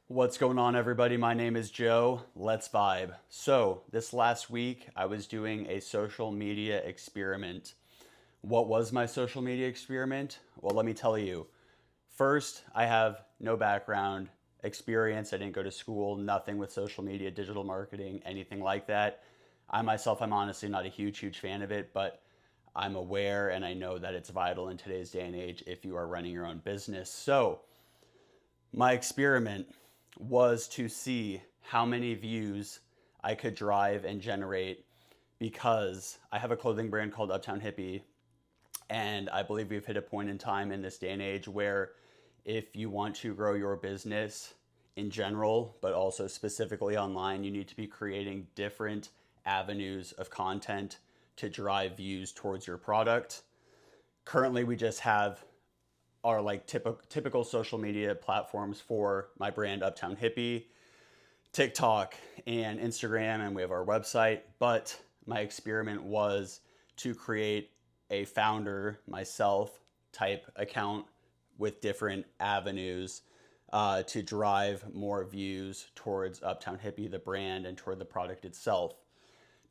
What's going on, everybody? My name is Joe. Let's vibe. So, this last week, I was doing a social media experiment. What was my social media experiment? Well, let me tell you. First, I have no background experience. I didn't go to school, nothing with social media, digital marketing, anything like that. I myself, I'm honestly not a huge fan of it, but I'm aware and I know that it's vital in today's day and age if you are running your own business. So, my experiment was to see how many views I could drive and generate because I have a clothing brand called Uptown Hippie. And I believe we've hit a point in time in this day and age where if you want to grow your business in general, but also specifically online, you need to be creating different avenues of content to drive views towards your product. Currently, we just have our like typical social media platforms for my brand Uptown Hippie, TikTok and Instagram, and we have our website. But my experiment was to create a founder myself type account with different avenues to drive more views towards Uptown Hippie, the brand, and toward the product itself.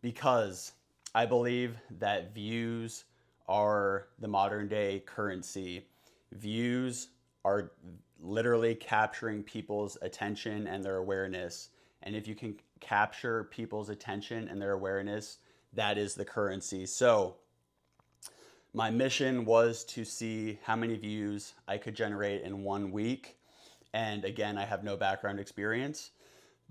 Because I believe that views are the modern day currency. Views are literally capturing people's attention and their awareness. And if you can capture people's attention and their awareness, that is the currency. So, my mission was to see how many views I could generate in 1 week. And again, I have no background experience,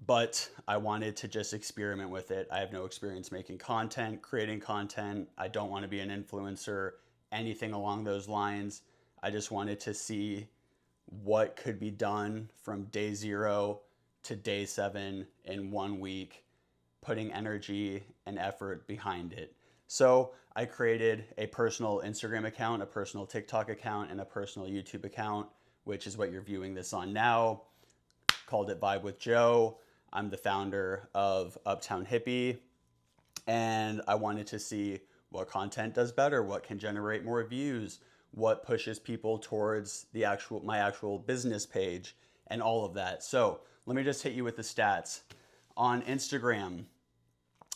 but I wanted to just experiment with it. I have no experience making content, creating content. I don't want to be an influencer, anything along those lines. I just wanted to see what could be done from day zero to day seven in 1 week, putting energy and effort behind it. So I created a personal Instagram account, a personal TikTok account, and a personal YouTube account, which is what you're viewing this on now. Called it Vibe with Joe. I'm the founder of Uptown Hippie, and I wanted to see what content does better, what can generate more views, what pushes people towards my actual business page, and all of that. So let me just hit you with the stats. On Instagram,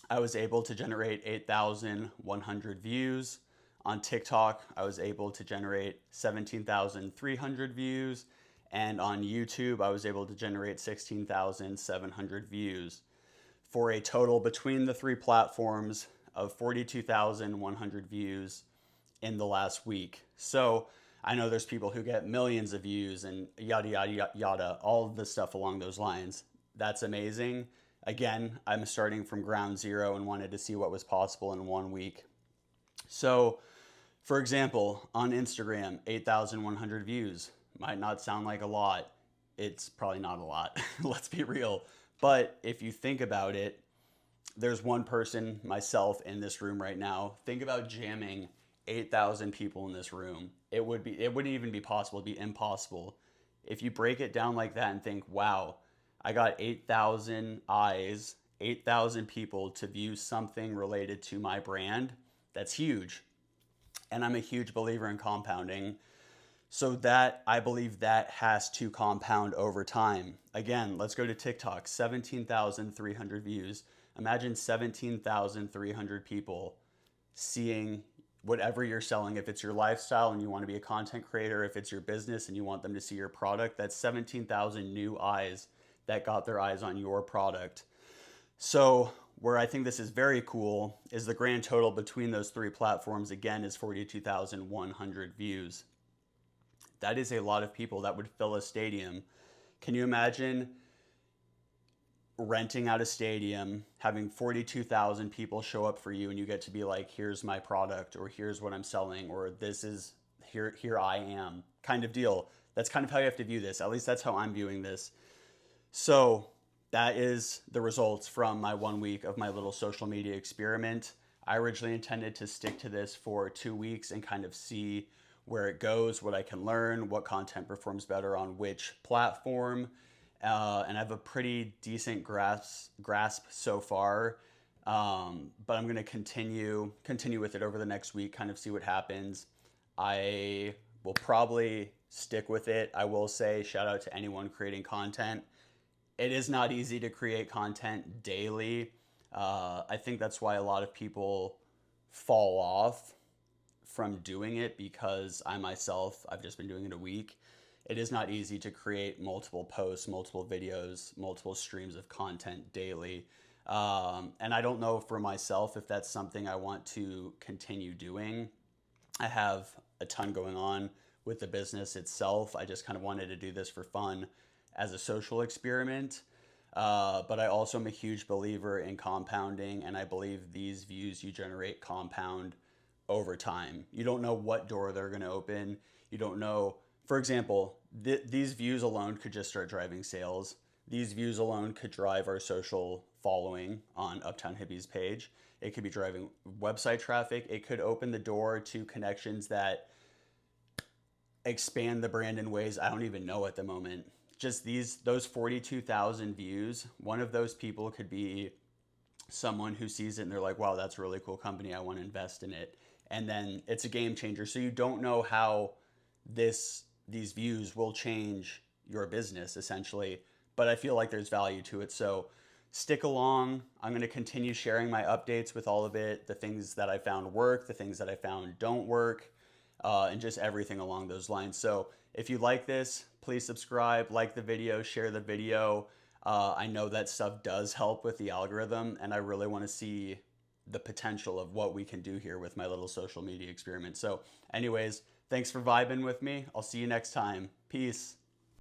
I was able to generate 8,100 views. On TikTok, I was able to generate 17,300 views. And on YouTube, I was able to generate 16,700 views for a total between the three platforms of 42,100 views in the last week. So I know there's people who get millions of views and yada, yada, yada, all of the stuff along those lines. That's amazing. Again, I'm starting from ground zero and wanted to see what was possible in 1 week. So, for example, on Instagram, 8,100 views. Might not sound like a lot. It's probably not a lot. Let's be real. But if you think about it, there's one person, myself, in this room right now. Think about jamming 8,000 people in this room. It wouldn't even be possible. It'd be impossible. If you break it down like that and think, wow, I got 8,000 eyes, 8,000 people to view something related to my brand, that's huge. And I'm a huge believer in compounding. So that I believe that has to compound over time. Again, let's go to TikTok, 17,300 views. Imagine 17,300 people seeing whatever you're selling. If it's your lifestyle and you want to be a content creator, if it's your business and you want them to see your product, that's 17,000 new eyes that got their eyes on your product. So, where I think this is very cool is the grand total between those three platforms, again, is 42,100 views. That is a lot of people that would fill a stadium. Can you imagine renting out a stadium, having 42,000 people show up for you, and you get to be like, here's my product, or here's what I'm selling, or this is, here I am, kind of deal. That's kind of how you have to view this. At least that's how I'm viewing this. So that is the results from my 1 week of my little social media experiment. I originally intended to stick to this for 2 weeks and kind of see where it goes, what I can learn, what content performs better on which platform. And I have a pretty decent grasp so far. But I'm going to continue with it over the next week, kind of see what happens. I will probably stick with it. I will say shout out to anyone creating content. it is not easy to create content daily. I think that's why a lot of people fall off from doing it because I myself, I've just been doing it a week. It is not easy to create multiple posts, multiple videos, multiple streams of content daily. And I don't know for myself if that's something I want to continue doing. I have a ton going on with the business itself. I just kind of wanted to do this for fun as a social experiment. But I also am a huge believer in compounding, and I believe these views you generate compound over time. You don't know what door they're going to open. You don't know, for example, these views alone could just start driving sales. These views alone could drive our social following on Uptown Hippies page. It could be driving website traffic. It could open the door to connections that expand the brand in ways I don't even know at the moment. Just those 42,000 views, one of those people could be someone who sees it and they're like, wow, that's a really cool company. I want to invest in it. And then it's a game changer. So you don't know how these views will change your business essentially, but I feel like there's value to it. So stick along. I'm going to continue sharing my updates with all of it, the things that I found work, the things that I found don't work, and just everything along those lines. So if you like this, please subscribe, like the video, share the video. I know that stuff does help with the algorithm, and I really want to see the potential of what we can do here with my little social media experiment. So anyways, thanks for vibing with me. I'll see you next time. Peace.